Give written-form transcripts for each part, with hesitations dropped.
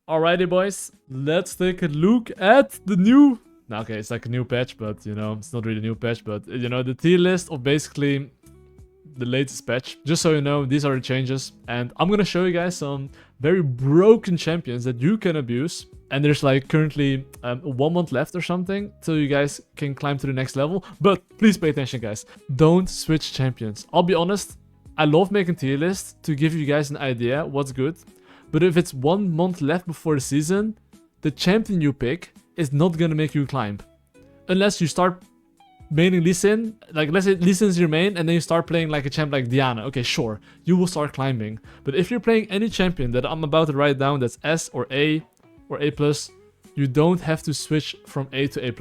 Alrighty, boys, let's take a look at the new... Now, okay, it's like a new patch, but, you know, it's not really a new patch, but, you know, the tier list of basically the latest patch. Just so you know, these are the changes, and I'm gonna show you guys some very broken champions that you can abuse. And there's like currently 1 month left or something till you guys can climb to the next level. But please pay attention, guys. Don't switch champions. I'll be honest, I love making tier lists to give you guys an idea what's good. But if it's 1 month left before the season, the champion you pick is not gonna make you climb. Unless you start maining Lee Sin, like let's say Lee Sin's your main, and then you start playing like a champ like Diana. Okay, sure, you will start climbing. But if you're playing any champion that I'm about to write down that's S or A, you don't have to switch from A to A+,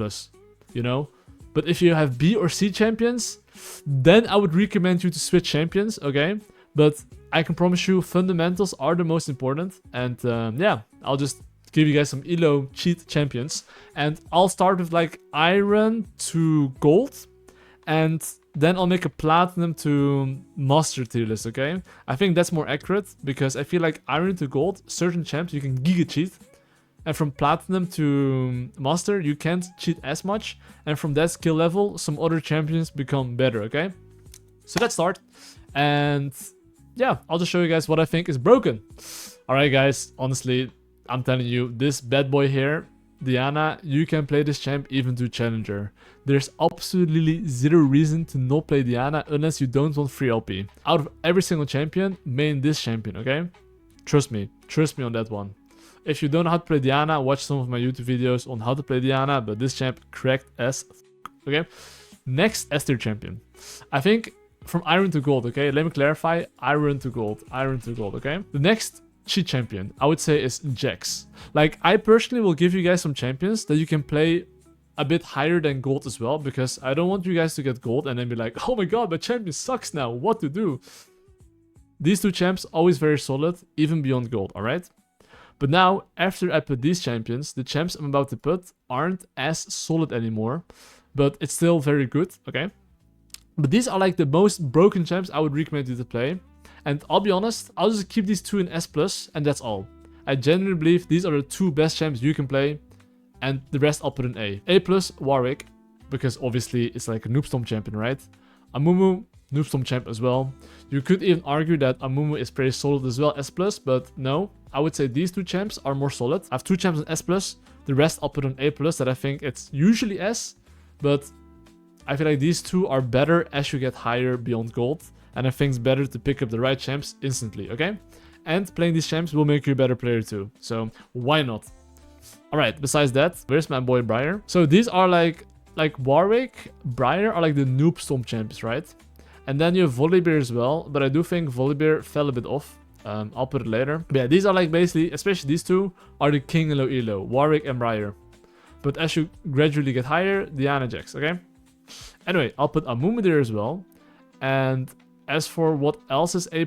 you know? But if you have B or C champions, then I would recommend you to switch champions, okay? But I can promise you fundamentals are the most important. And yeah, I'll just give you guys some ELO cheat champions. And I'll start with like Iron to Gold. And then I'll make a Platinum to Master tier list, okay? I think that's more accurate because I feel like Iron to Gold, certain champs you can Giga cheat. And from Platinum to Master, you can't cheat as much. And from that skill level, some other champions become better, okay? So let's start. And yeah, I'll just show you guys what I think is broken. Alright guys, honestly, I'm telling you, this bad boy here, Diana, you can play this champ even to Challenger. There's absolutely zero reason to not play Diana unless you don't want free LP. Out of every single champion, main this champion, okay? Trust me on that one. If you don't know how to play Diana, watch some of my YouTube videos on how to play Diana, but this champ cracked as okay? Next S tier champion. I think from Iron to Gold, okay? Let me clarify, Iron to Gold, okay? The next cheat champion, I would say, is Jax. Like, I personally will give you guys some champions that you can play a bit higher than Gold as well, because I don't want you guys to get Gold and then be like, oh my god, my champion sucks now, what to do? These two champs, always very solid, even beyond Gold, alright? But now, after I put these champions, the champs I'm about to put aren't as solid anymore. But it's still very good, okay? But these are like the most broken champs I would recommend you to play. And I'll be honest, I'll just keep these two in S+, and that's all. I genuinely believe these are the two best champs you can play. And the rest I'll put in A. A+, Warwick, because obviously it's like a Noobstomp champion, right? Amumu, Noobstomp champ as well. You could even argue that Amumu is pretty solid as well, S+, but no. I would say these two champs are more solid. I have two champs in S+, the rest I'll put on A+, that I think it's usually S, but I feel like these two are better as you get higher beyond Gold, and I think it's better to pick up the right champs instantly, okay? And playing these champs will make you a better player too, so why not? Alright, besides that, where's my boy Briar? So these are like Warwick, Briar are like the Noobstomp champs, right? And then you have Volibear as well, but I do think Volibear fell a bit off. I'll put it later. But yeah, these are like basically, especially these two, are the king ELO, Warwick and Briar. But as you gradually get higher, Diana Jax, okay? Anyway, I'll put Amumu there as well. And as for what else is A+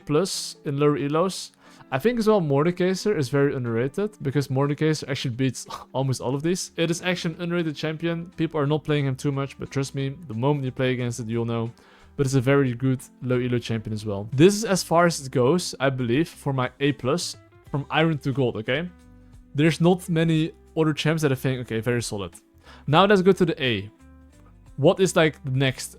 in lower ELOs, I think as well Mordekaiser is very underrated, because Mordekaiser actually beats almost all of these. It is actually an underrated champion. People are not playing him too much, but trust me, the moment you play against it, you'll know. But it's a very good low ELO champion as well. This is as far as it goes, I believe, for my A+, from Iron to Gold, okay? There's not many other champs that I think, okay, very solid. Now let's go to the A. What is like the next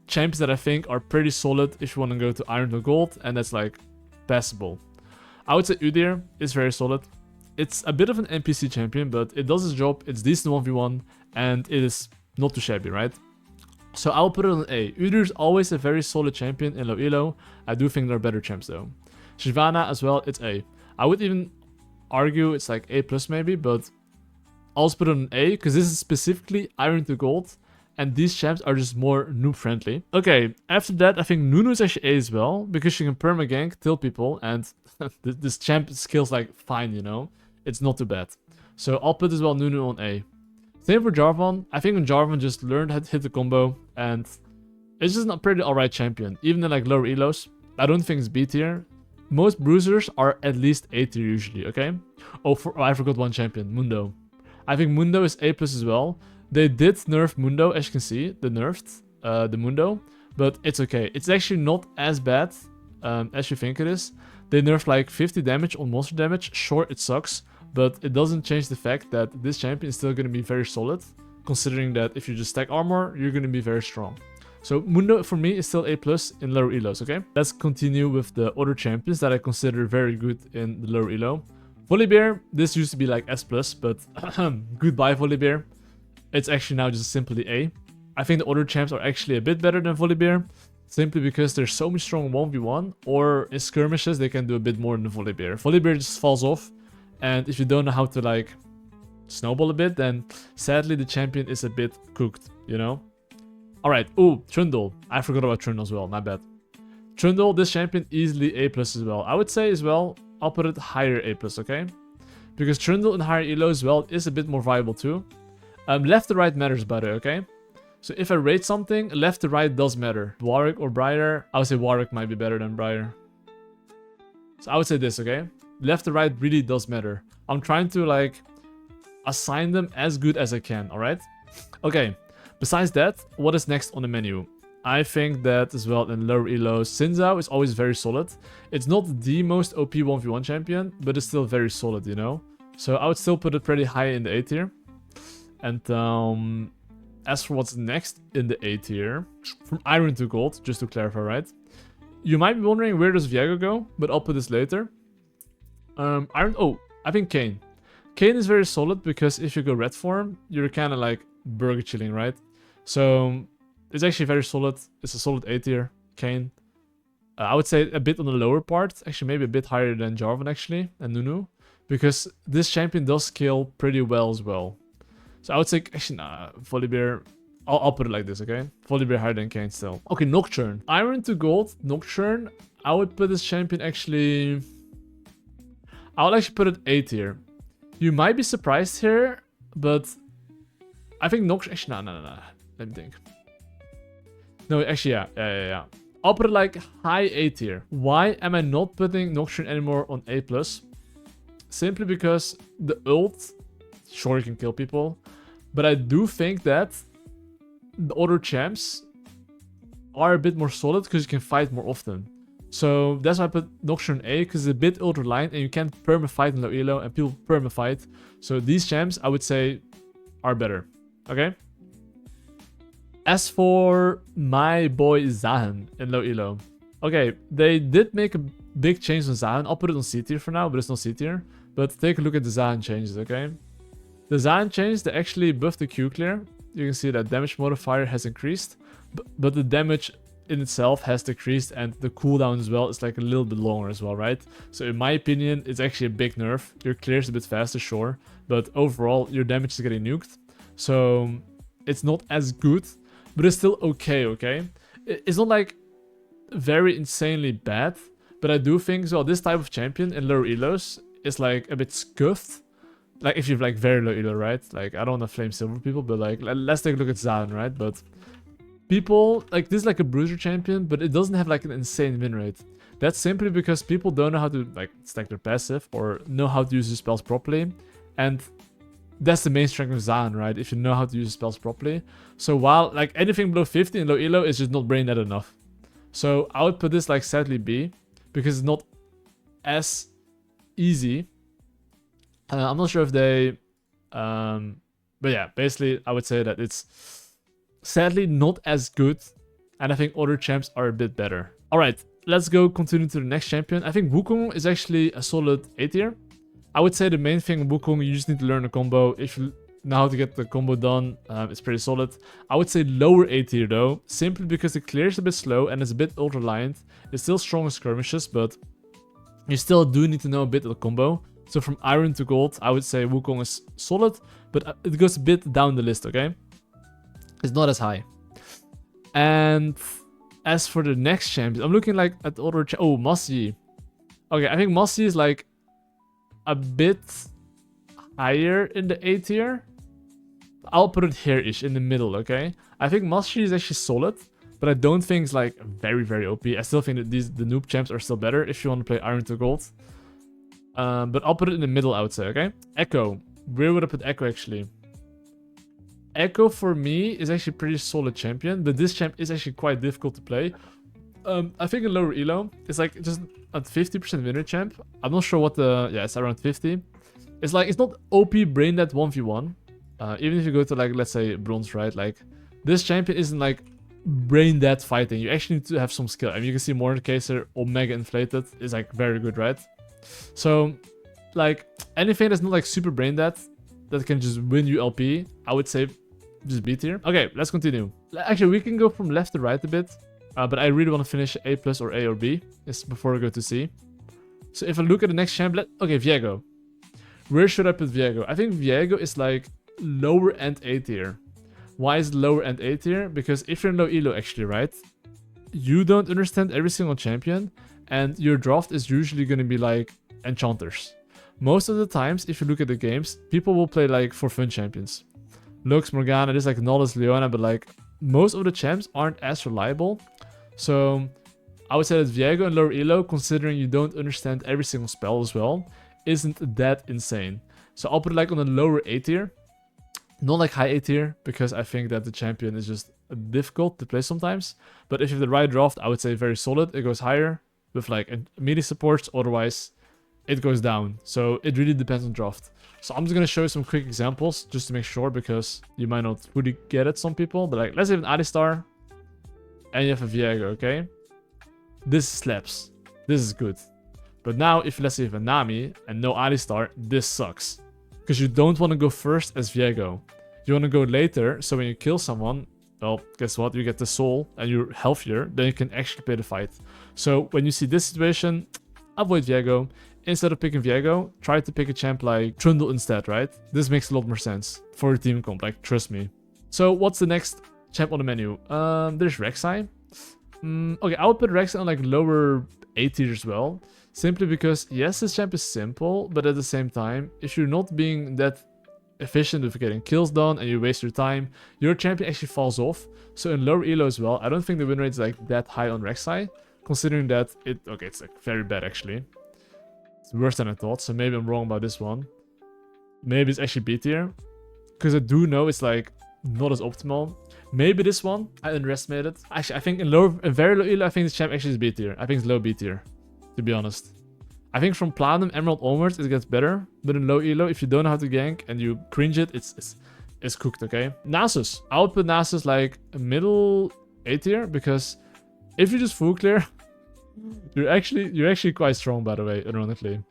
champions that I think are pretty solid if you want to go to Iron to Gold, and that's like passable. I would say Udyr is very solid. It's a bit of an NPC champion, but it does its job, it's decent 1v1, and it is not too shabby, right? So I'll put it on A. Udyr is always a very solid champion in low ELO. I do think there are better champs though. Shyvana as well, it's A. I would even argue it's like A+ maybe, but I'll just put it on A because this is specifically Iron to Gold, and these champs are just more noob friendly. Okay, after that I think Nunu is actually A as well, because you can perma gank, kill people, and this champ skills like fine, you know? It's not too bad. So I'll put as well Nunu on A. Same for Jarvan. I think when Jarvan just learned how to hit the combo, and it's just a pretty alright champion. Even in like lower ELOs, I don't think it's B tier. Most bruisers are at least A tier usually, okay? Oh, I forgot one champion, Mundo. I think Mundo is A+ as well. They did nerf Mundo, as you can see. They nerfed the Mundo, but it's okay. It's actually not as bad as you think it is. They nerfed like 50 damage on monster damage. Sure, it sucks, but it doesn't change the fact that this champion is still going to be very solid, considering that if you just stack armor, you're going to be very strong. So Mundo for me is still A+ in lower elos, okay? Let's continue with the other champions that I consider very good in the lower elo. Volibear, this used to be like S+, but goodbye Volibear. It's actually now just simply A. I think the other champs are actually a bit better than Volibear, simply because they're so much strong 1v1, or in skirmishes they can do a bit more than Volibear. Volibear just falls off, and if you don't know how to like snowball a bit, then sadly the champion is a bit cooked, you know? Alright, ooh, Trundle. I forgot about Trundle as well, my bad. Trundle, this champion, easily A+ as well. I would say as well, I'll put it higher A+, okay? Because Trundle in higher elo as well is a bit more viable too. Left to right matters by the way, okay? So if I rate something, left to right does matter. Warwick or Briar, I would say Warwick might be better than Briar. So I would say this, okay? Left to right really does matter. I'm trying to like assign them as good as I can, alright? Okay. Besides that, what is next on the menu? I think that as well in lower elos, Xin Zhao is always very solid. It's not the most OP 1v1 champion, but it's still very solid, you know? So I would still put it pretty high in the A tier. And as for what's next in the A tier, from Iron to Gold, just to clarify, right? You might be wondering where does Viego go, but I'll put this later. I think Kayn. Kayn is very solid because if you go red form, you're kind of like burger chilling, right? So it's actually very solid. It's a solid A tier, Kayn. I would say a bit on the lower part, actually maybe a bit higher than Jarvan actually, and Nunu, because this champion does scale pretty well as well. So I would say, actually nah, Volibear, I'll put it like this, okay? Volibear higher than Kayn still. Okay, Nocturne. Iron to Gold, Nocturne, I would put this champion actually, I would actually put it A tier. You might be surprised here, but I think Nocturne, actually no. Let me think. No, actually, yeah. I'll put it like high A tier. Why am I not putting Nocturne anymore on A+? Simply because the ult, sure, you can kill people, but I do think that the other champs are a bit more solid because you can fight more often. So that's why I put Nocturne A, because it's a bit ultra-line and you can't perma-fight in low elo and people perma-fight. So these champs, I would say, are better. Okay? As for my boy Zaahen in low elo. Okay, they did make a big change on Zaahen. I'll put it on C tier for now, but it's not C tier. But take a look at the Zaahen changes, okay? The Zaahen change, they actually buffed the Q clear. You can see that damage modifier has increased, but the damage in itself has decreased, and the cooldown as well is like a little bit longer as well, right? So in my opinion, it's actually a big nerf. Your clear is a bit faster, sure, but overall your damage is getting nuked. So it's not as good, but it's still okay, okay? It's not like very insanely bad, but I do think, so this type of champion in lower elos is like a bit scuffed. Like if you've like very low elo, right? Like I don't want to flame silver people, but like let's take a look at Zaahen, right? But people, like this is like a bruiser champion, but it doesn't have like an insane win rate. That's simply because people don't know how to like stack their passive or know how to use the spells properly. And that's the main strength of Zaahen, right? If you know how to use the spells properly. So while like anything below 50 in low elo is just not brain dead enough. So I would put this like sadly B, because it's not as easy. I'm not sure if they, but yeah, basically I would say that it's sadly not as good, and I think other champs are a bit better. Alright, let's go continue to the next champion. I think Wukong is actually a solid A tier. I would say the main thing in Wukong, you just need to learn a combo. If you know how to get the combo done, it's pretty solid. I would say lower A tier though, simply because the clear is a bit slow and it's a bit ultra-lined. It's still strong in skirmishes, but you still do need to know a bit of the combo. So from Iron to Gold, I would say Wukong is solid, but it goes a bit down the list, okay? It's not as high. And as for the next champion, I'm looking like at other oh, Mossy. Okay, I think Mossy is like a bit higher in the A tier. I'll put it here-ish in the middle, okay? I think Mossy is actually solid, but I don't think it's like very, very OP. I still think that the noob champs are still better if you want to play Iron to Gold. But I'll put it in the middle, I would say, okay? Ekko. Where would I put Ekko, actually? Ekko, for me, is actually a pretty solid champion, but this champ is actually quite difficult to play. I think in lower elo, it's like just a 50% winner champ. I'm not sure what the... Yeah, it's around 50. It's like, it's not OP brain dead 1v1. Even if you go to like, let's say bronze, right? Like this champion isn't like brain dead fighting. You actually need to have some skill. I mean, you can see Mordekaiser Omega inflated is like very good, right? So like anything that's not like super brain dead that can just win you LP, I would say just B tier. Okay, let's continue. Actually, we can go from left to right a bit, but I really want to finish A+ or A or B before I go to C. So if I look at the next champ, okay, Viego. Where should I put Viego? I think Viego is like lower end A tier. Why is lower end A tier? Because if you're in low elo actually, right? You don't understand every single champion, and your draft is usually going to be like enchanters. Most of the times, if you look at the games, people will play like for fun champions. Lux, Morgana, there's like Nodus, Leona, but like most of the champs aren't as reliable. So I would say that Viego and lower elo, considering you don't understand every single spell as well, isn't that insane. So I'll put it like on a lower A tier. Not like high A tier, because I think that the champion is just difficult to play sometimes. But if you have the right draft, I would say very solid. It goes higher with like immediate supports, otherwise it goes down. So it really depends on draft. So I'm just going to show you some quick examples just to make sure, because you might not fully get it, some people. But like, let's say an Alistar and you have a Viego, okay? This slaps. This is good. But now, if let's say you have a Nami and no Alistar, this sucks. Because you don't want to go first as Viego. You want to go later, so when you kill someone, well, guess what? You get the soul and you're healthier, then you can actually play the fight. So when you see this situation, avoid Viego. Instead of picking Viego, try to pick a champ like Trundle instead, right? This makes a lot more sense for a team comp, like, trust me. So what's the next champ on the menu? There's Rek'sai. Okay, I would put Rek'sai on like lower A tier as well. Simply because, yes, this champ is simple, but at the same time, if you're not being that efficient with getting kills done and you waste your time, your champion actually falls off. So in lower elo as well, I don't think the win rate is like that high on Rek'sai, considering that it's like very bad actually. It's worse than I thought, so maybe I'm wrong about this one. Maybe it's actually B tier, because I do know it's like not as optimal. Maybe this one, I underestimated. Actually, I think in very low elo, I think this champ actually is B tier. I think it's low B tier, to be honest. I think from Platinum, Emerald onwards, it gets better. But in low elo, if you don't know how to gank and you cringe it, it's cooked, okay? Nasus. I would put Nasus like a middle A tier, because if you just full clear, you're actually quite strong, by the way, ironically.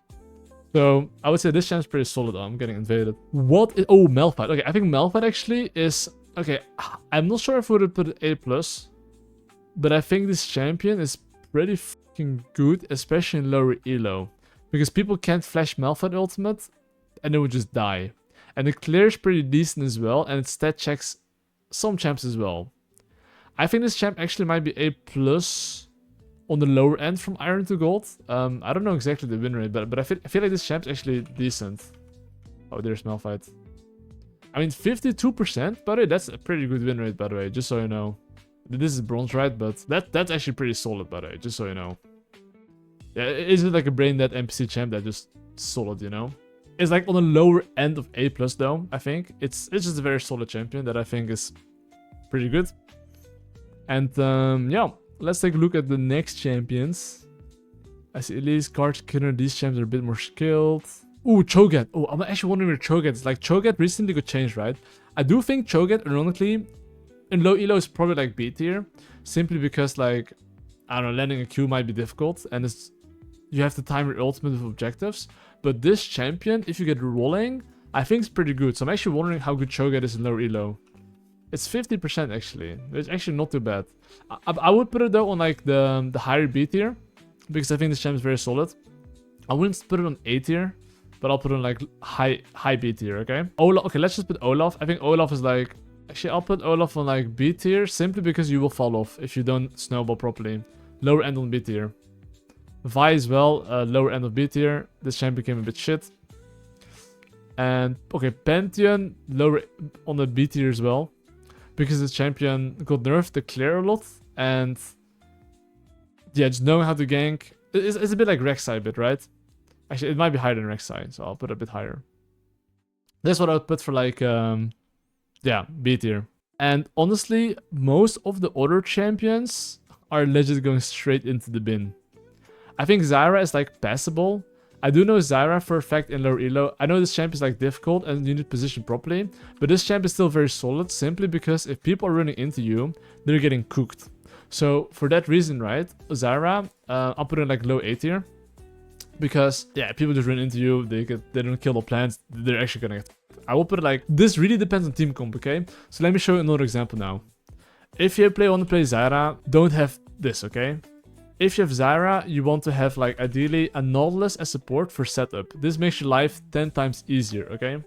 So I would say this champ's pretty solid. Oh, I'm getting invaded. Oh, Malphite. Okay, I think Malphite actually is... Okay, I'm not sure if I would put it A+, but I think this champion is pretty fucking good, especially in lower elo, because people can't flash Malphite ultimate and it would just die. And the clear is pretty decent as well, and it stat checks some champs as well. I think this champ actually might be A+ on the lower end from Iron to Gold. I don't know exactly the win rate, but I feel like this champ's actually decent. Oh, there's Malphite. I mean, 52%, by the way, that's a pretty good win rate, by the way, just so you know. This is bronze, right? But that's actually pretty solid, by the way, just so you know. Yeah, is it like a brain dead NPC champ that's just solid, you know? It's like on the lower end of A+ though, I think. It's just a very solid champion that I think is pretty good. And yeah, let's take a look at the next champions. I see Elise, Card, Killer, these champs are a bit more skilled. Ooh, Cho Gath. Oh, I'm actually wondering where Cho Gath is. Like, Cho Gath recently got changed, right? I do think Cho Gath, ironically, in low elo is probably like B tier. Simply because, like, I don't know, landing a Q might be difficult. And you have to time your ultimate with objectives. But this champion, if you get rolling, I think it's pretty good. So I'm actually wondering how good Cho Gath is in lower elo. It's 50% actually. It's actually not too bad. I would put it though on like the higher B tier, because I think this champ is very solid. I wouldn't put it on A tier, but I'll put it on like high B tier, okay? Olaf, okay, let's just put Olaf. I think Olaf is like... Actually, I'll put Olaf on like B tier, simply because you will fall off if you don't snowball properly. Lower end on B tier. Vi as well, lower end of B tier. This champ became a bit shit. And, okay, Pantheon, lower on the B tier as well. Because this champion got nerfed to clear a lot. And, yeah, just knowing how to gank. It's a bit like Rek'sai a bit, right? Actually, it might be higher than Rek'sai, so I'll put it a bit higher. That's what I would put for like, yeah, B tier. And honestly, most of the other champions are legit going straight into the bin. I think Zyra is like passable. I do know Zyra for a fact in lower elo. I know this champ is like difficult and you need to position properly, but this champ is still very solid simply because if people are running into you, they're getting cooked. So for that reason, right, Zyra, I'll put it in like low A tier. Because, yeah, people just run into you, they don't kill the plants, they're actually gonna get... I will put it like, this really depends on team comp, okay? So let me show you another example now. If you want to play Zyra, don't have this, okay? If you have Zyra, you want to have, like, ideally a Nautilus as support for setup. This makes your life 10 times easier, okay?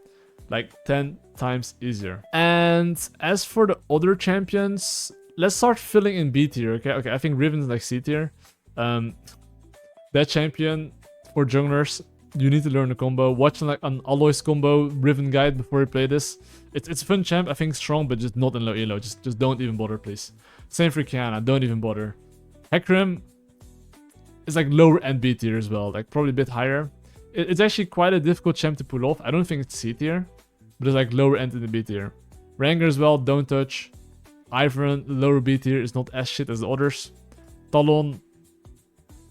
Like, 10 times easier. And as for the other champions, let's start filling in B tier, okay? Okay, I think Riven is like C tier. That champion... For junglers, you need to learn the combo. Watch like an Aloys combo Riven guide before you play this. It's a fun champ, I think strong, but just not in low elo. Just don't even bother, please. Same for Qiyana, don't even bother. Hecarim is like lower end B tier as well, like probably a bit higher. It's actually quite a difficult champ to pull off. I don't think it's C tier, but it's like lower end in the B tier. Ranger as well, don't touch. Ivern, lower B tier, is not as shit as the others. Talon.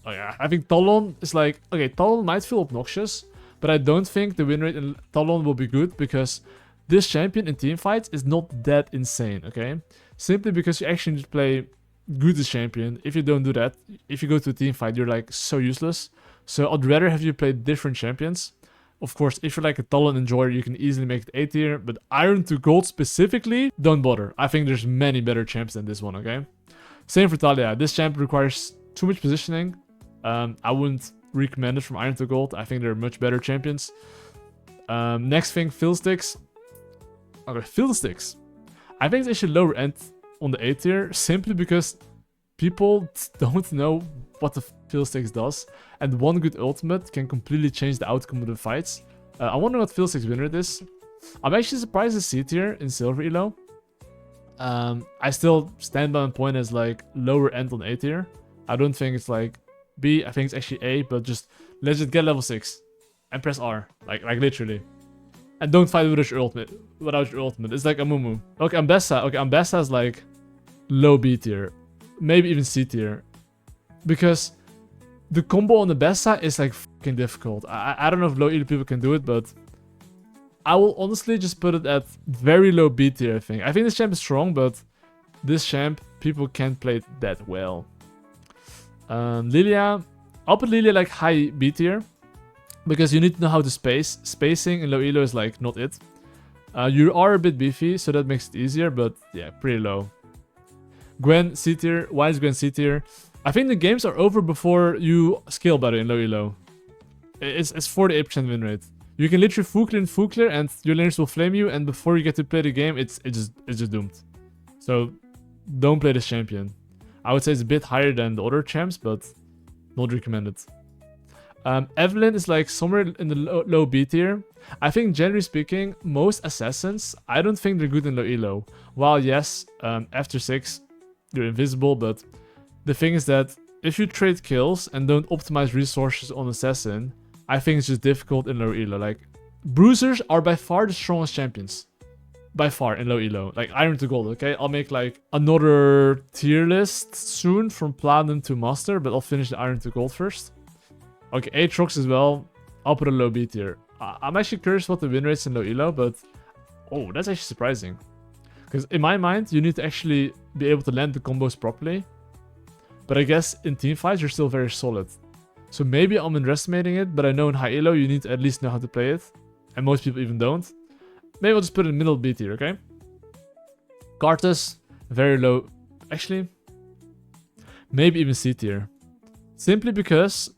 Oh yeah, I think Talon is like... Okay, Talon might feel obnoxious, but I don't think the win rate in Talon will be good because this champion in teamfights is not that insane, okay? Simply because you actually need to play good as champion. If you don't do that, if you go to a teamfight, you're like so useless. So I'd rather have you play different champions. Of course, if you're like a Talon enjoyer, you can easily make it A tier, but Iron to Gold specifically, don't bother. I think there's many better champs than this one, okay? Same for Talia. This champ requires too much positioning. I wouldn't recommend it from Iron to Gold. I think they're much better champions. Next thing, Fiddlesticks. Okay, Fiddlesticks. I think they should lower end on the A tier simply because people don't know what the Fiddlesticks does. And one good ultimate can completely change the outcome of the fights. I wonder what Fiddlesticks win rate is. I'm actually surprised it's C tier in Silver Elo. I still stand by my point as like lower end on A tier. I don't think it's like B, I think it's actually A, but just let's just get level 6 and press R, like literally, and don't fight without your ultimate. It's like Amumu. Okay, Ambessa is like low B tier, maybe even C tier, because the combo on the Bessa is like fucking difficult. I don't know if low elo people can do it, but I will honestly just put it at very low B tier. I think this champ is strong, but this champ people can't play it that well. Lilia, I'll put Lilia like high B tier because you need to know how to space. Spacing in low elo is like not it. You are a bit beefy, so that makes it easier, but yeah, pretty low. Gwen C tier. Why is Gwen C tier? I think the games are over before you scale better in low elo. It's 48% win rate. You can literally full clear and your laners will flame you, and before you get to play the game, it's just doomed. So don't play this champion. I would say it's a bit higher than the other champs, but not recommended. Evelyn is like somewhere in the low B tier. I think generally speaking, most assassins, I don't think they're good in low elo. While yes, after 6, you're invisible, but the thing is that if you trade kills and don't optimize resources on assassin, I think it's just difficult in low elo. Like, bruisers are by far the strongest champions. By far in low elo, like Iron to Gold, okay? I'll make like another tier list soon from Platinum to Master, but I'll finish the Iron to Gold first. Okay, Aatrox as well. I'll put a low B tier. I'm actually curious what the win rates in low elo, but oh, that's actually surprising. Because in my mind, you need to actually be able to land the combos properly. But I guess in teamfights, you're still very solid. So maybe I'm underestimating it, but I know in high elo, you need to at least know how to play it. And most people even don't. Maybe I'll just put it in middle B tier, okay? Karthus, very low. Actually, maybe even C tier. Simply because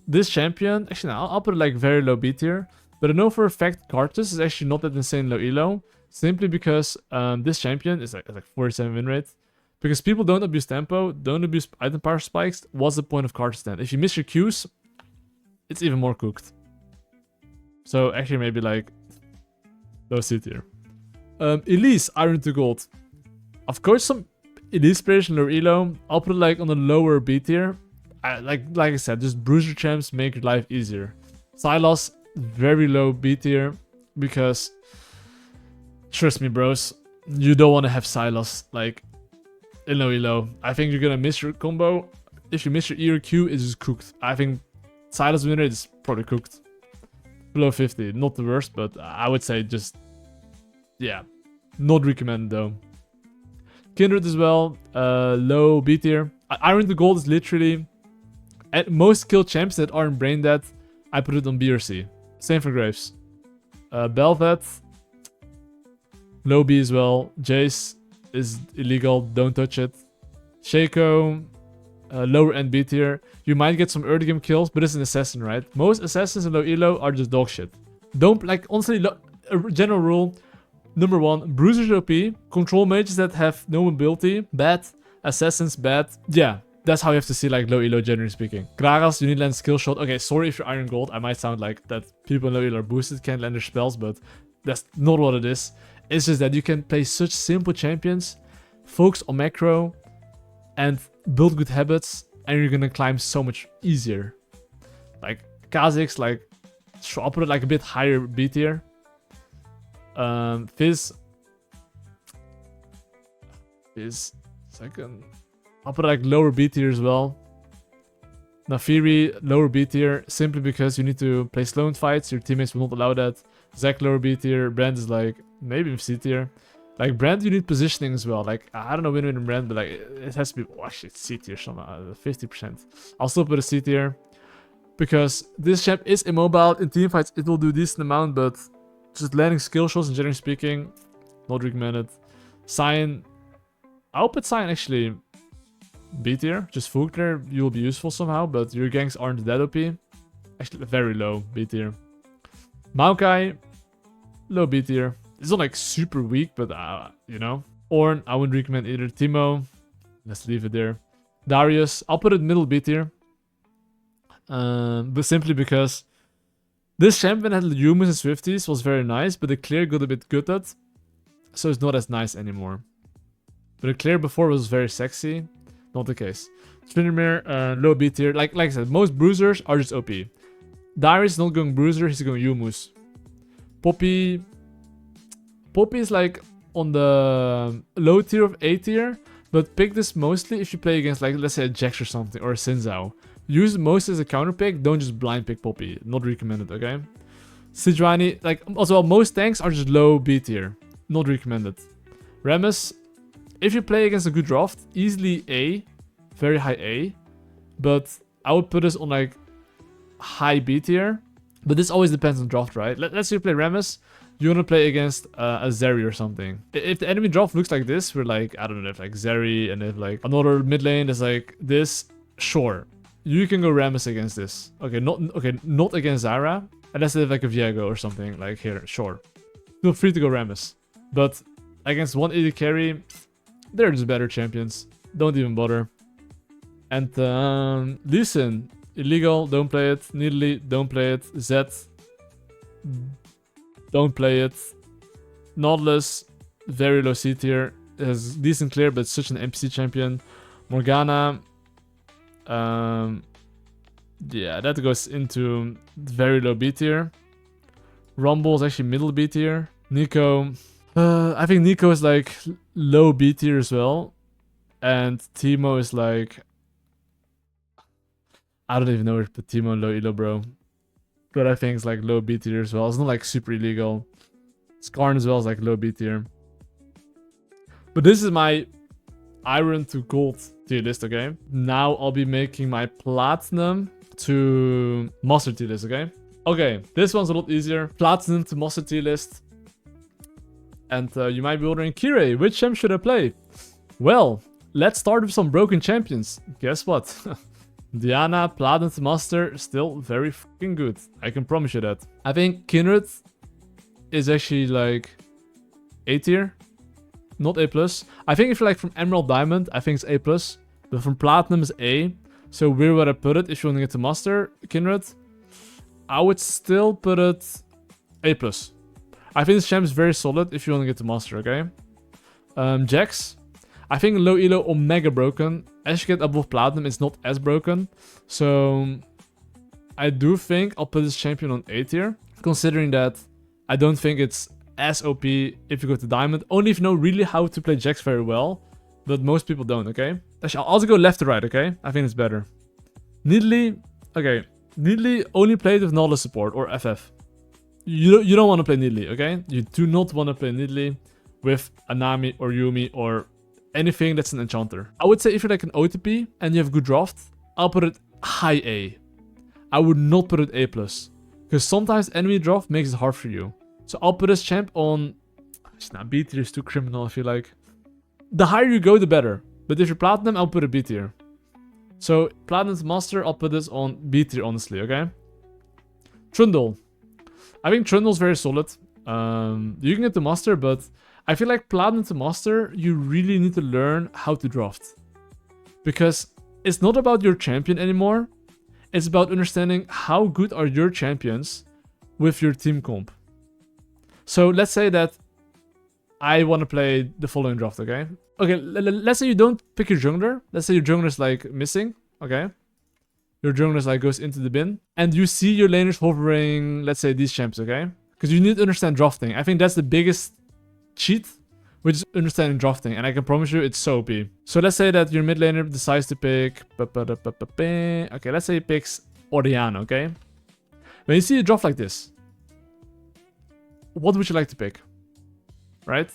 this champion... Actually, no, I'll put it like very low B tier. But I know for a fact Karthus is actually not that insane low elo. Simply because this champion is like 47 win rate. Because people don't abuse tempo, don't abuse item power spikes. What's the point of Karthus then? If you miss your Qs, it's even more cooked. So actually maybe like... low C tier. Elise, Iron to Gold. Of course, some Elise players in lower elo. I'll put it like on the lower B tier. Like I said, just bruiser champs make your life easier. Sylas, very low B tier. Because, trust me bros, you don't want to have Sylas like in low elo. I think you're gonna miss your combo. If you miss your ERQ, it's just cooked. I think Silas win rate is probably cooked. Below 50, not the worst, but I would say just, yeah, not recommended though. Kindred as well, low B tier. Iron to Gold is literally, at most kill champs that aren't brain dead, I put it on B or C. Same for Graves. Belvet, low B as well. Jace is illegal, don't touch it. Shaco, lower end B tier. You might get some early game kills, but it's an assassin, right? Most assassins in low elo are just dog shit. Don't, like, honestly, a general rule. Number 1, bruisers OP. Control mages that have no mobility, bad. Assassins, bad. Yeah, that's how you have to see, like, low elo, generally speaking. Gragas, you need land skill shot. Okay, sorry if you're Iron Gold. I might sound like that people in low elo are boosted, can't land their spells, but that's not what it is. It's just that you can play such simple champions, focus on macro, and build good habits, and you're gonna climb so much easier. Like, Kha Zix, like, sure, I'll put it like a bit higher B tier. Fizz, second. I'll put it like lower B tier as well. Nafiri, lower B tier, simply because you need to play slow fights. Your teammates will not allow that. Zac, lower B tier. Brand is like, maybe C tier. Like, Brand, you need positioning as well. Like, I don't know win-win in Brand, but like, it has to be, oh shit, C tier somehow, 50%. I'll still put a C tier. Because this champ is immobile. In teamfights, it will do a decent amount, but just landing skill shots and generally speaking, not recommended. Zaahen, I'll put Zaahen actually B tier. Just Fook there, you will be useful somehow, but your ganks aren't that OP. Actually, very low B tier. Maokai, low B tier. It's not like super weak, but you know. Ornn, I wouldn't recommend either. Teemo, let's leave it there. Darius, I'll put it middle B tier. But simply because this champion had humans and Swifties, was very nice, but the clear got a bit gutted, so it's not as nice anymore. But the clear before was very sexy, not the case. Tryndamere, low B tier. Like I said, most bruisers are just OP. Darius is not going bruiser, he's going Yumus. Poppy is like on the low tier of A tier, but pick this mostly if you play against, like, let's say a Jax or something, or a Xin Zhao. Use most as a counter pick, don't just blind pick Poppy. Not recommended, okay? Sejuani, like, also most tanks are just low B tier. Not recommended. Rammus, if you play against a good draft, easily A, very high A. But I would put this on like high B tier. But this always depends on draft, right? Let's say you play Rammus, you want to play against a Zeri or something. If the enemy draft looks like this, we're like, I don't know, if like Zeri and if like another mid lane is like this, sure. You can go Rammus against this. Okay, not against Zyra. Unless they have like a Viego or something like here, sure. Feel free to go Rammus. But against one AD carry, they're just better champions. Don't even bother. And listen, illegal, don't play it. Nidalee, don't play it. Zed, don't play it. Nautilus, very low C tier. Has decent clear, but such an NPC champion. Morgana, yeah, that goes into very low B tier. Rumble is actually middle B tier. Nico, I think Nico is like low B tier as well. And Teemo is like, I don't even know where to put Teemo in low elo, bro. But I think it's like low B tier as well. It's not like super illegal. Skarn as well is like low B tier. But this is my Iron to Gold tier list, okay? Now I'll be making my Platinum to Master tier list, okay? Okay, this one's a lot easier. Platinum to Master tier list. And you might be wondering, Kirei, which champ should I play? Well, let's start with some broken champions. Guess what? Diana, Platinum to Master, still very fucking good. I can promise you that. I think Kindred is actually like A tier. Not A+. I think if you're like from Emerald Diamond, I think it's A+. But from Platinum is A. So where would I put it if you want to get to Master, Kindred? I would still put it A+. I think this champ is very solid if you want to get to Master, okay? Jax. I think low elo or mega broken. As you get above Platinum, it's not as broken. So I do think I'll put this champion on A tier. Considering that I don't think it's as OP if you go to Diamond. Only if you know really how to play Jax very well. But most people don't, okay? Actually, I'll also go left to right, okay? I think it's better. Nidalee, okay. Nidalee only played with Nautilus support or FF. You don't want to play Nidalee, okay? You do not want to play Nidalee with Anami or Yumi or anything that's an enchanter. I would say if you're like an OTP and you have good draft, I'll put it high A. I would not put it A+. Because sometimes enemy draft makes it hard for you. So I'll put this champ on... Nah, B tier is too criminal, I feel like. The higher you go, the better. But if you're Platinum, I'll put it B tier. So, Platinum to Master, I'll put this on B tier, honestly, okay? Trundle. I think Trundle's very solid. You can get to Master, but I feel like Platinum to Master, you really need to learn how to draft. Because it's not about your champion anymore. It's about understanding how good are your champions with your team comp. So let's say that I want to play the following draft, okay? Okay, let's say you don't pick your jungler. Let's say your jungler is like missing, okay? Your jungler is like goes into the bin. And you see your laners hovering, let's say these champs, okay? Because you need to understand drafting. I think that's the biggest cheat, which is understanding drafting. And I can promise you it's so OP. So let's say that your mid laner decides to pick... Okay, let's say he picks Orianna, okay? When you see a draft like this, what would you like to pick? Right?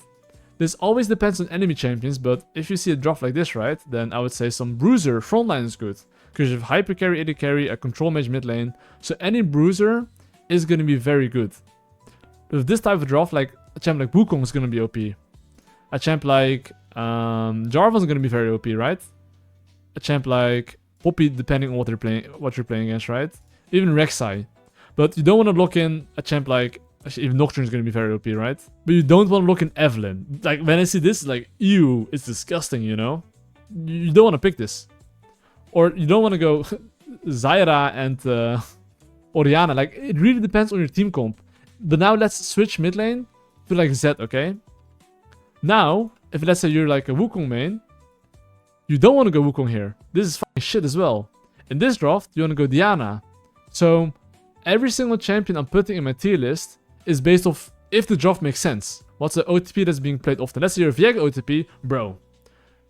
This always depends on enemy champions, but if you see a draft like this, right, then I would say some bruiser frontline is good. Because you have hyper carry, AD carry, a control mage mid lane. So any bruiser is going to be very good. With this type of draft, like a champ like Wukong is going to be OP. A champ like Jarvan is going to be very OP, right? A champ like Poppy, depending on what you're playing against, right? Even Rek'sai. But you don't want to lock in a champ like... Actually, even Nocturne is going to be very OP, right? But you don't want to look in Evelyn. Like, when I see this, like, ew, it's disgusting, you know? You don't want to pick this. Or you don't want to go Zyra and Orianna. Like, it really depends on your team comp. But now let's switch mid lane to, like, Zed, okay? Now, if let's say you're, like, a Wukong main, you don't want to go Wukong here. This is fucking shit as well. In this draft, you want to go Diana. So, every single champion I'm putting in my tier list is based off if the draft makes sense. What's the OTP that's being played often? Let's say you're a Viego OTP, bro.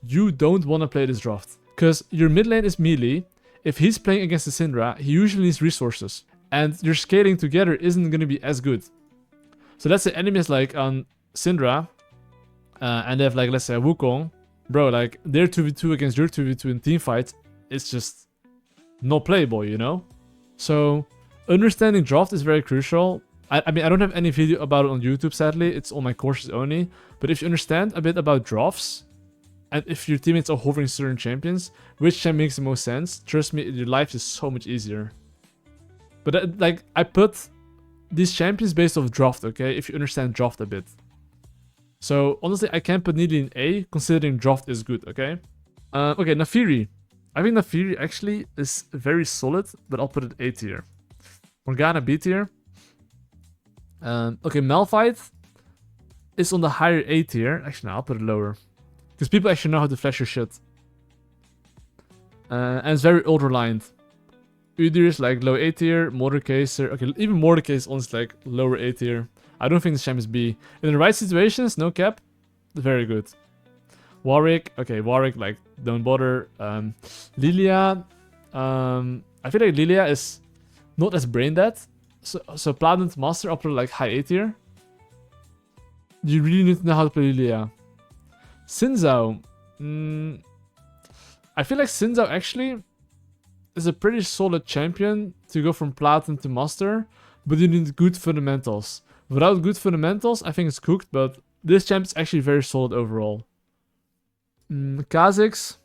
You don't want to play this draft. Because your mid lane is melee. If he's playing against the Syndra, he usually needs resources. And your scaling together isn't going to be as good. So let's say enemies like on Syndra, and they have like, let's say a Wukong. Bro, like their 2v2 against your 2v2 in team fights, it's just not playable, you know? So understanding draft is very crucial. I mean, I don't have any video about it on YouTube, sadly. It's on my courses only. But if you understand a bit about drafts, and if your teammates are hovering certain champions, which champ makes the most sense, trust me, your life is so much easier. But like, I put these champions based off draft, okay? If you understand draft a bit. So, honestly, I can't put Nidalee in A, considering draft is good, okay? Okay, Naafiri. I think Naafiri actually is very solid, but I'll put it A tier. Morgana B tier. Okay, Malphite is on the higher A tier. Actually, no, I'll put it lower. Because people actually know how to flash your shit. And it's very ultra-lined. Udyr is like low A tier. Mordekaiser. Okay, even Mordekaiser is honestly like lower A tier. I don't think this champ is B. In the right situations, no cap. Very good. Warwick. Okay, Warwick, like, don't bother. Lilia. I feel like Lilia is not as brain dead. So Platinum to Master, I'll put like high A tier. You really need to know how to play Lilia. Xin Zhao. I feel like Xin Zhao actually is a pretty solid champion to go from Platinum to Master, but you need good fundamentals. Without good fundamentals, I think it's cooked, but this champ is actually very solid overall. Kha Zix.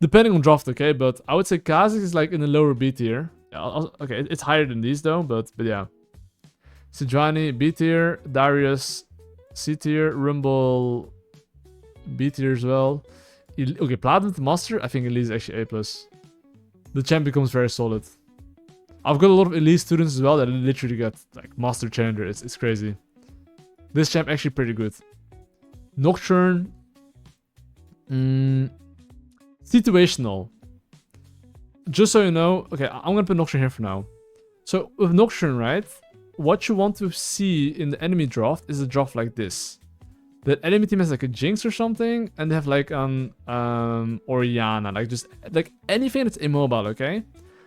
Depending on draft, okay, but I would say Kha Zix is like in the lower B tier. Okay, it's higher than these though, but yeah. Shyvana B tier, Darius C tier, Rumble B tier as well. Okay, Platinum to Master, I think Elite is actually A+. The champ becomes very solid. I've got a lot of Elite students as well that literally got like Master Challenger. It's crazy. This champ actually pretty good. Nocturne. Situational. Just so you know, okay, I'm gonna put Nocturne here for now. So with Nocturne, right, what you want to see in the enemy draft is a draft like this. The enemy team has like a Jinx or something, and they have like Orianna, like just like anything that's immobile, okay?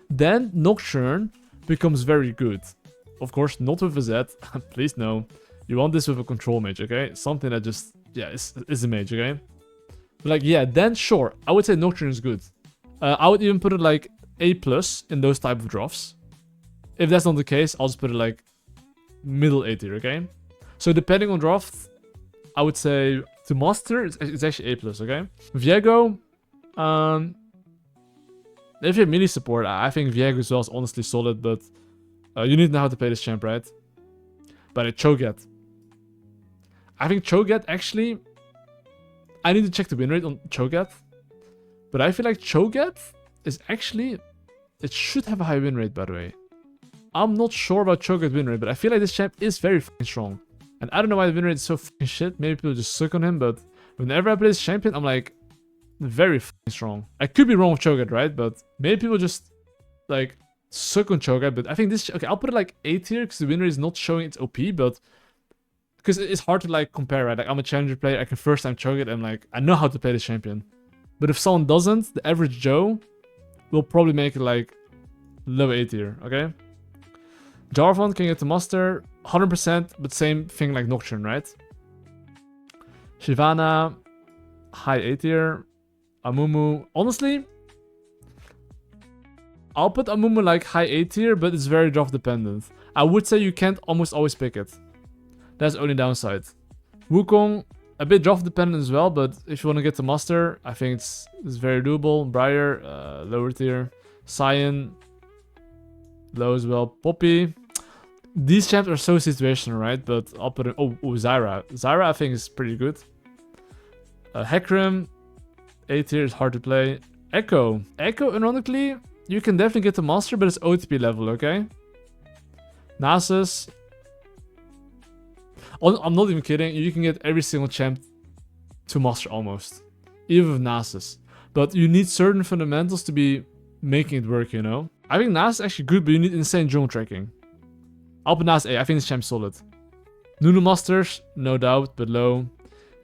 Then Nocturne becomes very good. Of course, not with a Z. Please no. You want this with a control mage, okay? Something that just, yeah, is a mage, okay? But like, yeah, then sure. I would say Nocturne is good. I would even put it like A+ in those type of drafts. If that's not the case, I'll just put it like middle A tier, okay? So depending on draft, I would say to master, it's actually A+, okay? Viego, if you have melee support, I think Viego as well is honestly solid, but you need to know how to play this champ, right? But Cho Gath. I think Cho Gath actually, I need to check the win rate on Cho Gath, but I feel like Cho Gath is actually, it should have a high win rate, by the way. I'm not sure about Cho Gath win rate, but I feel like this champ is very fucking strong. And I don't know why the win rate is so fucking shit. Maybe people just suck on him, but whenever I play this champion, I'm like, very fucking strong. I could be wrong with Cho Gath, right? But maybe people just, like, suck on Cho Gath. But I think this, okay, I'll put it like A tier, because the win rate is not showing its OP, but because it's hard to, like, compare, right? Like, I'm a challenger player, I can first time Cho Gath, and, like, I know how to play this champion. But if someone doesn't, the average Joe will probably make it, like, low A tier, okay? Jarvan can get to master 100%, but same thing like Nocturne, right? Shyvana, high A tier. Amumu, honestly, I'll put Amumu like high A tier, but it's very draft dependent. I would say you can't almost always pick it. That's the only downside. Wukong, a bit draft dependent as well, but if you want to get to master, I think it's very doable. Briar, lower tier. Zaahen, low as well. Poppy. These champs are so situational, right? But I'll put it. Oh, Zyra. Zyra, I think, is pretty good. Hecarim, A tier is hard to play. Ekko. Ekko, ironically, you can definitely get to master, but it's OTP level, okay? Nasus. I'm not even kidding. You can get every single champ to master almost. Even with Nasus. But you need certain fundamentals to be making it work, you know? I think Nasus is actually good, but you need insane jungle tracking. I'll put Nasus A. I think this champ's solid. Nunu Masters, no doubt, but low.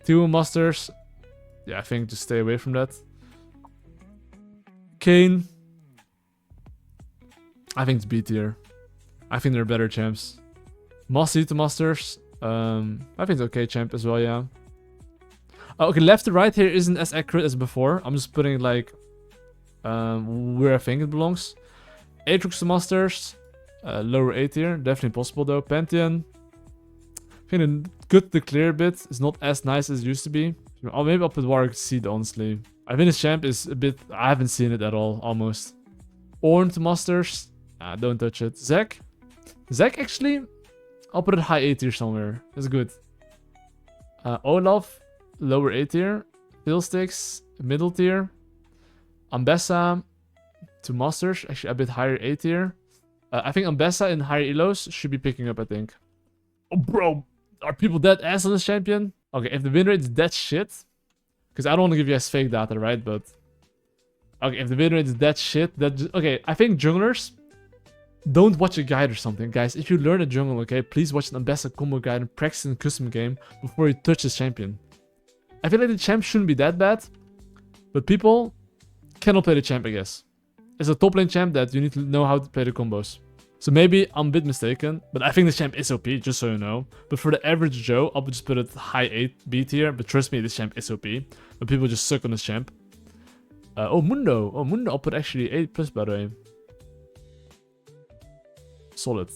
Tio Masters, yeah, I think just stay away from that. Kayn, I think it's B tier. I think they're better champs. Mossy to Masters, I think it's okay champ as well, yeah. Okay, left to right here isn't as accurate as before. I'm just putting it like where I think it belongs. Aatrox to Masters. Lower A tier, definitely possible though. Pantheon, I think good to clear a bit. It's not as nice as it used to be. Oh, maybe I'll put Warwick seed, honestly. I think this champ is a bit, I haven't seen it at all, almost. Ornn to Masters, don't touch it. Zek actually, I'll put it high A tier somewhere. It's good. Olaf, lower A tier. Fiddlesticks, middle tier. Ambessa to Masters, actually a bit higher A tier. I think Ambessa in higher ELOs should be picking up, I think. Oh, bro. Are people dead ass on this champion? Okay, if the win rate is that shit... Because I don't want to give you guys fake data, right? But... Okay, if the win rate is that shit... Okay, I think junglers... Don't watch a guide or something. Guys, if you learn a jungle, okay? Please watch an Ambessa combo guide and practice in custom game before you touch this champion. I feel like the champ shouldn't be that bad. But people cannot play the champ, I guess. It's a top lane champ that you need to know how to play the combos. So maybe I'm a bit mistaken, but I think this champ is OP, just so you know. But for the average Joe, I'll just put it high 8 B tier, but trust me, this champ is OP. But people just suck on this champ. Oh, Mundo. Oh, Mundo, I'll put actually 8 plus, by the way. Solid.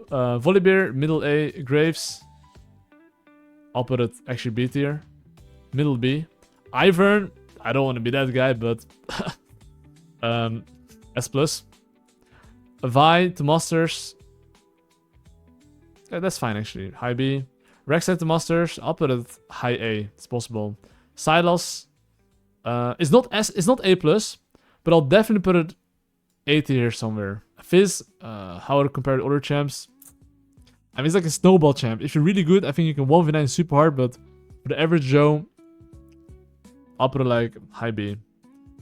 Volibear, middle A. Graves, I'll put it actually B tier. Middle B. Ivern, I don't want to be that guy, but... S plus. Vi to Masters. Yeah, that's fine actually. High B. Rek'sai to Masters. I'll put it high A. It's possible. Sylas. It's not A plus, but I'll definitely put it A tier somewhere. Fizz. How to compare to other champs? I mean, it's like a snowball champ. If you're really good, I think you can 1v9 super hard, but for the average Joe, I'll put it like high B.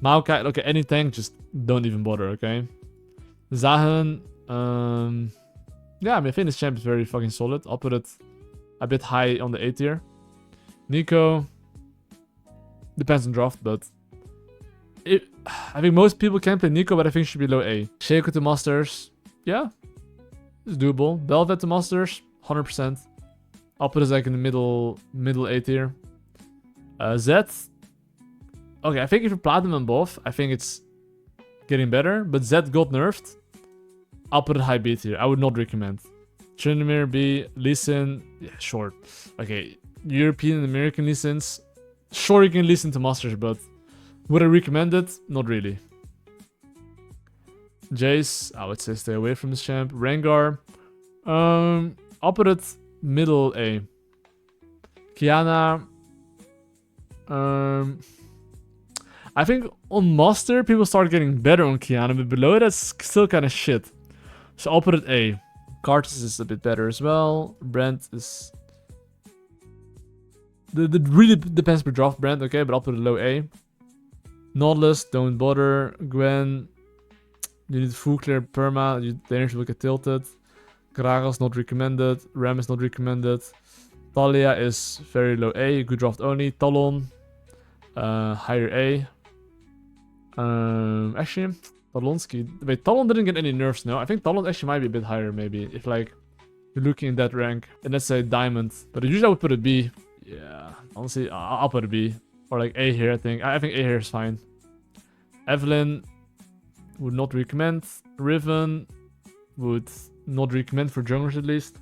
Maokai, okay, any tank, just don't even bother, okay? Zaahen, yeah, I mean, I think this champ is very fucking solid. I'll put it a bit high on the A tier. Nico, depends on draft, but I think most people can play Nico, but I think she should be low A. Shaco to Masters, yeah, it's doable. Velvet to Masters, 100%. I'll put it like in the middle A tier. Zed, okay, I think if you Platinum and both, I think it's getting better, but Zed got nerfed. I'll put it high B tier. I would not recommend. Tryndamere B, Lee Sin, yeah, sure. Okay, European and American Lee Sins, sure you can listen to Masters, but would I recommend it? Not really. Jace, I would say stay away from this champ. Rengar, I'll put it middle A. Qiyana, I think on Master, people start getting better on Qiyana, but below that's still kind of shit. So I'll put it A. Karthus is a bit better as well. Brand is... It really depends per draft brand, okay, but I'll put it low A. Nautilus, don't bother. Gwen, you need full clear perma, you dangerous will get tilted. Gragas not recommended. Ram is not recommended. Talia is very low A, good draft only. Talon, higher A. Actually, Talonsky. Wait, Talon didn't get any nerfs, no? I think Talon actually might be a bit higher, maybe. If, like, you're looking in that rank. And let's say Diamond. But usually I would put a B. Yeah, honestly, I'll put a B. Or, like, A here, I think. I think A here is fine. Evelyn would not recommend. Riven would not recommend for junglers, at least.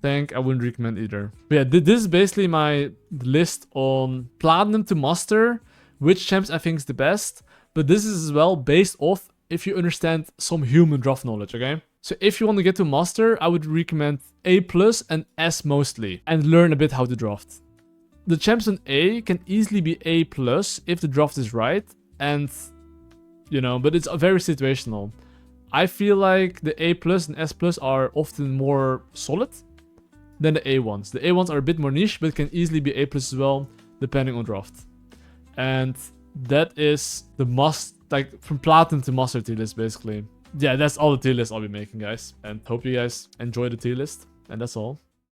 Tank, I wouldn't recommend either. But yeah, this is basically my list on Platinum to Master. Which champs I think is the best. But this is as well based off if you understand some human draft knowledge, okay? So if you want to get to Master, I would recommend A+ and S mostly. And learn a bit how to draft. The champs on A can easily be A+ if the draft is right. And, you know, but it's very situational. I feel like the A+ and S+ are often more solid than the A ones. The A ones are a bit more niche, but can easily be A+ as well, depending on draft. And that is the must, like from Platinum to Master tier list, basically. Yeah, that's all the tier list I'll be making, guys. And hope you guys enjoy the tier list. And that's all.